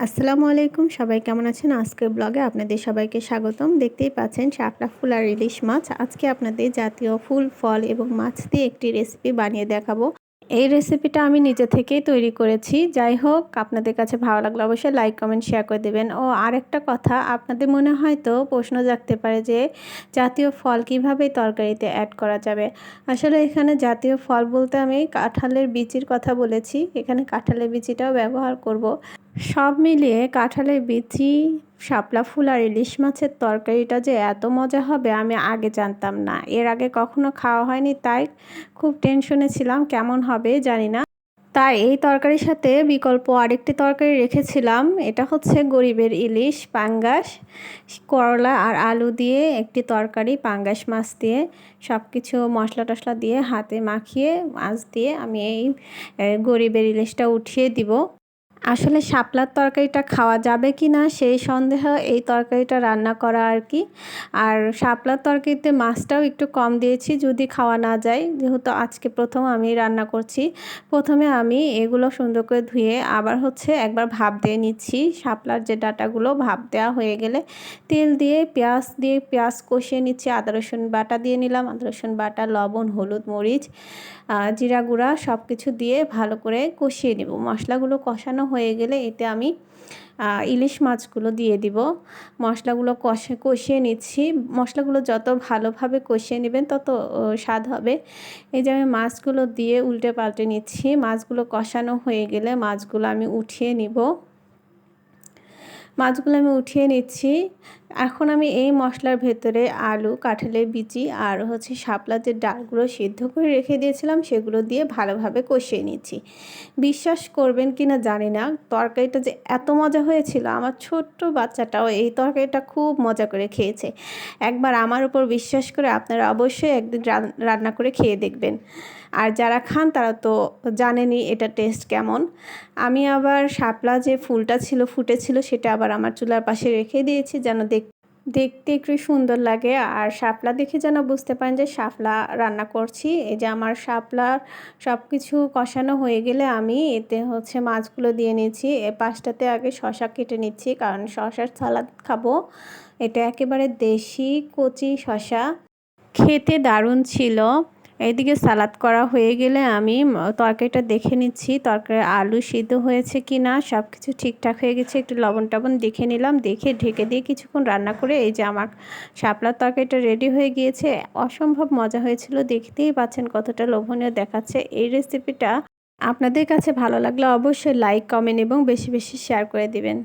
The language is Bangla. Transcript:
আসসালামু আলাইকুম, সবাই কেমন আছেন? আজকের ব্লগে আপনাদের সবাইকে স্বাগতম। দেখতেই পাচ্ছেন শাপলা ফুল আর ইলিশ মাছ। আজকে আপনাদের জাতীয় ফুল, ফল এবং মাছ দিয়ে একটি রেসিপি বানিয়ে দেখাবো। এই রেসিপিটা আমি নিজে থেকেই তৈরি করেছি। যাই হোক, আপনাদের কাছে ভালো লাগলে অবশ্যই লাইক, কমেন্ট, শেয়ার করে দেবেন। ও আরেকটা কথা, আপনাদের মনে হয়তো প্রশ্ন জাগতে পারে যে জাতীয় ফল কিভাবে তরকারিতে অ্যাড করা যাবে। আসলে এখানে জাতীয় ফল বলতে আমি কাঁঠালের বিচির কথা বলেছি। এখানে কাঁঠালের বিচিটাও ব্যবহার করব। সব মিলিয়ে কাঁঠালের বিচি, শাপলা ফুল আর ইলিশ মাছের তরকারিটা যে এত মজা হবে আমি আগে জানতাম না। এর আগে কখনো খাওয়া হয়নি, তাই খুব টেনশনে ছিলাম কেমন হবে জানি না। তাই এই তরকারির সাথে বিকল্প আরেকটি তরকারি রেখেছিলাম। এটা হচ্ছে গরিবের ইলিশ, পাঙ্গাস, করলা আর আলু দিয়ে একটি তরকারি, পাঙ্গাস মাছ দিয়ে সব কিছু মশলা টশলা দিয়ে হাতে মাখিয়ে মাছ দিয়ে আমি এই গরিবের ইলিশটা উঠিয়ে দিব। আসলে শাপলার তরকারিটা খাওয়া যাবে কি না সেই সন্দেহ এই তরকারিটা রান্না করা আর কি। আর শাপলার তরকারিতে মাছটাও একটু কম দিয়েছি যদি খাওয়া না যায়, যেহেতু আজকে প্রথম আমি রান্না করছি। প্রথমে আমি এগুলো সুন্দর করে ধুয়ে আবার একবার ভাপ দিয়ে নিচ্ছি। শাপলার যে ডাঁটাগুলো ভাপ দেওয়া হয়ে গেলে তেল দিয়ে পেঁয়াজ কষিয়ে নিচ্ছি। আদা রসুন বাটা দিয়ে নিলাম, আদা রসুন বাটা, লবণ, হলুদ, মরিচ, জিরা গুঁড়া সব কিছু দিয়ে ভালো করে কষিয়ে নেব। মশলাগুলো কষানো হয়ে গেলে এতে আমি ইলিশ মাছগুলো দিয়ে দিব। মশলাগুলো কষিয়ে নিচ্ছি। মশলাগুলো যত ভালোভাবে কষিয়ে নেবেন তত স্বাদ হবে। এই যে আমি মাছগুলো দিয়ে উল্টে পাল্টে নিচ্ছি। মাছগুলো কষানো হয়ে গেলে মাছগুলো আমি উঠিয়ে নিব। মাছগুলো আমি উঠিয়ে নিচ্ছি। এখন আমি এই মশলার ভেতরে আলু, কাঁঠালের বিচি আর শাপলার যে ডালগুলো সিদ্ধ করে রেখে দিয়েছিলাম সেগুলো দিয়ে ভালোভাবে কষিয়ে নিচ্ছি। বিশ্বাস করবেন কি না জানি না, তরকারিটা যে এত মজা হয়েছিল, আমার ছোট্ট বাচ্চাটাও এই তরকারিটা খুব মজা করে খেয়েছে। একবার আমার উপর বিশ্বাস করে আপনারা অবশ্যই একদিন রান্না করে খেয়ে দেখবেন। আর যারা খান তারা তো জানেনই এটা টেস্ট কেমন। আমি আবার শাপলা যে ফুলটা ফুটেছিল সেটা আবার আমার চুলার পাশে রেখে দিয়েছি যেন দেখতে একটু সুন্দর লাগে। আর শাপলা দেখে যেন বুঝতে পারেন যে শাপলা রান্না করছি। এই যে আমার শাপলার সব কিছু কষানো হয়ে গেলে আমি এতে মাছগুলো দিয়ে নিচ্ছি। এ পাশটাতে আগে শসা কেটে নিচ্ছি, কারণ শসার সালাদ খাবো। এটা একেবারে দেশি কচি শসা, খেতে দারুণ ছিল। এইদিকে সালাদ করা হয়ে গেলে আমি তরকারিটা দেখে নিচ্ছি, তরকারির আলু সিদ্ধ হয়েছে কি না, সব কিছু ঠিকঠাক হয়ে গেছে। একটু লবণ টবণ দেখে নিলাম, দেখে ঢেকে দিয়ে কিছুক্ষণ রান্না করে এই যে আমার শাপলার তরকারিটা রেডি হয়ে গিয়েছে। অসম্ভব মজা হয়েছিল, দেখতেই পাচ্ছেন কতটা লোভনীয় দেখাচ্ছে। এই রেসিপিটা আপনাদের কাছে ভালো লাগলে অবশ্যই লাইক, কমেন্ট এবং বেশি বেশি শেয়ার করে দিবেন।